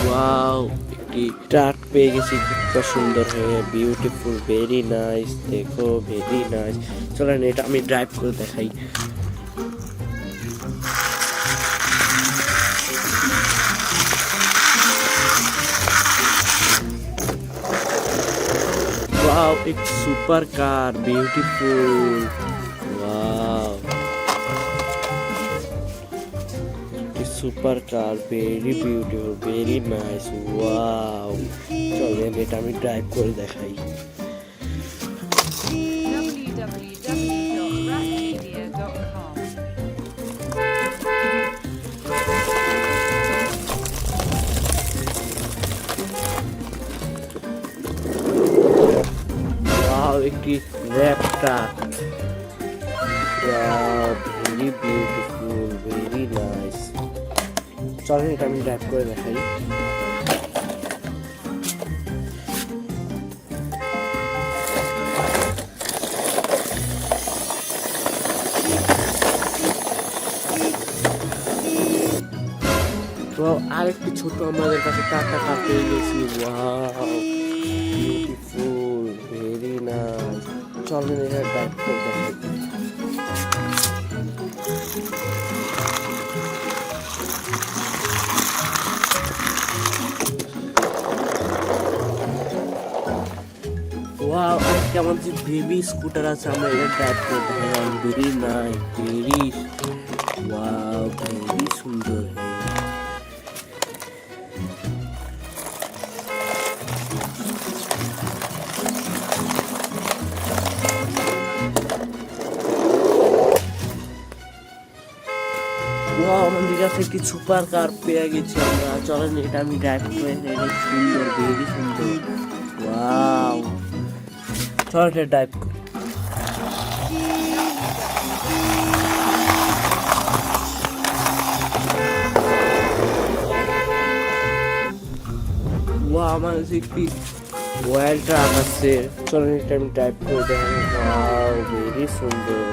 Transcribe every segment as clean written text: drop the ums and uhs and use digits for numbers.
Wow, একটি truck পেয়ে গেছি, খুব সুন্দর হয়ে, বিউটিফুল, ভেরি নাইস। দেখো, ভেরি নাইস। চলেন এটা আমি ড্রাইভ করে দেখাই। वाओ, एक super car, beautiful. Wow, super car, very beautiful, very nice. Wow, चलो এটা আমি ড্রাইভ করে দেখাই। वाओ, একটি র্যাপ truck. Wow, very beautiful, very nice. চলেন এটা আমি ড্রাইভ করে দেখাই। আরেকটি ছোট আমাদের কাছে টাটা কার পেয়ে গেছি। Wow, beautiful, very nice. চলেন এটা ড্রাইভ করে দেখাই। ওয়াও, আজকে আমার যে বেবি স্কুটার আছে আমরা এটা ড্রাইভ করে দেখালাম। Very nice, very, wow, very সুন্দর। ওয়াও, আমাদের কাছে একটি সুপার কার পেয়ে গেছি আমরা। চলেন এটা আমি ড্রাইভ করে দেখাই। সুন্দর, ভেরি সুন্দর। ওয়াও, চলেন এটা ড্রাইভ করি। ওয়াও, আমার কাছে একটি ওয়াইল ট্রাক আছে। চলেন এটা আমি ড্রাইভ করে দেখাই। ওয়াও, ভেরি সুন্দর।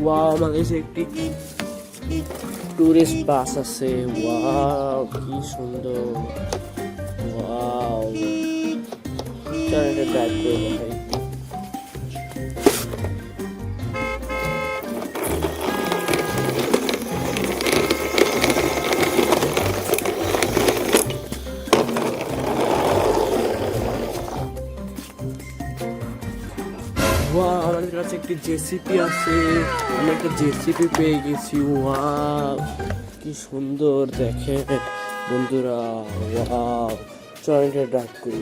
ওয়াও, আমার কাছে একটি টুরিস্ট বাস আছে। ওয়াও, কি সুন্দর। ওয়াও, চল এটা ড্রাইভ করে দেখাই। ওয়াও, আমাদের কাছে একটি জেসিপি আছে। আমি একটা জেসিপি পেয়ে গেছি। ওয়াও, কি সুন্দর, দেখে বন্ধুরা। ওয়াও, চলেন এটা ড্রাইভ করি।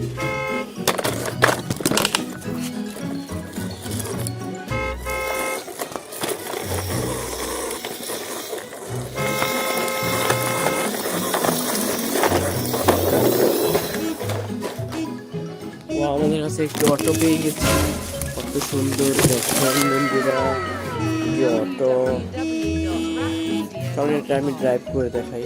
ওয়াও, আমাদের কাছে একটি অটো পেয়ে গেছি। কত সুন্দর, দেখেন বন্ধুরা, এই অটো। চলেন এটা আমি ড্রাইভ করে দেখাই।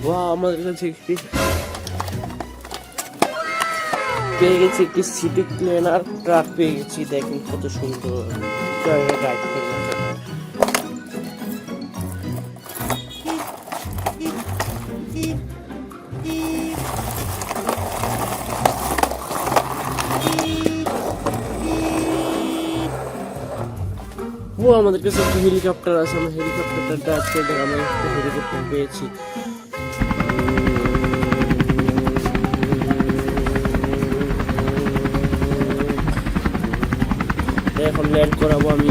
ওয়াও, আমাদের কাছে একটি পেয়ে গেছি, একটি সিটি ক্লিনার ট্রাক পেয়ে গেছি। দেখেন কত সুন্দর। ড্রাইভ করে ও, আমাদের কাছে একটি হেলিকপ্টার আছে। আমরা হেলিকপ্টারটা ড্রাইভ করে দেখ। আমরা একটা হেলিকপ্টার পেয়েছি। এখন ল্যান্ড করাবো আমি।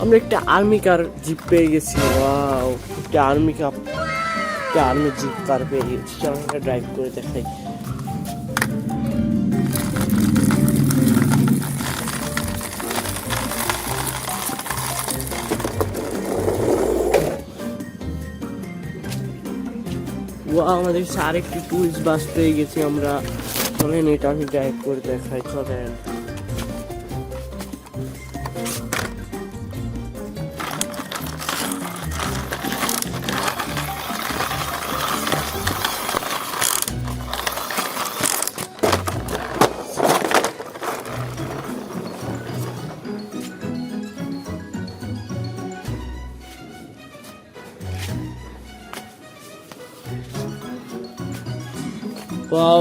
আমরা একটা আর্মি কার জিপ পেয়ে গেছি। ওয়াও, একটা আর্মি জিপ কার পেয়ে গেছি। চলো এটা ড্রাইভ করে দেখাই। আমাদের কাছে আরেকটি টুরিস্ট বাস পেয়ে গেছি আমরা। চলেন এটা আমি ড্রাইভ করে দেখাই, চলেন।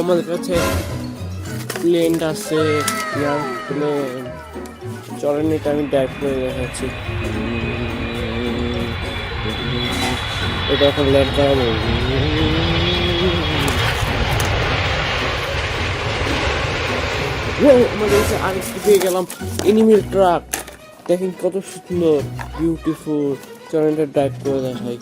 আমাদের কাছে প্লেন আছে, এয়ারপ্লেন। চলেন এটা আমি ড্রাইভ করে দেখাচ্ছি। এটা এখন ল্যান্ড করাবো। আমাদের কাছে আরেকটু পেয়ে গেলাম এনিমেল ট্রাক। দেখেন কত সুন্দর, বিউটিফুল। চলেন এটা ড্রাইভ করে দেখাই।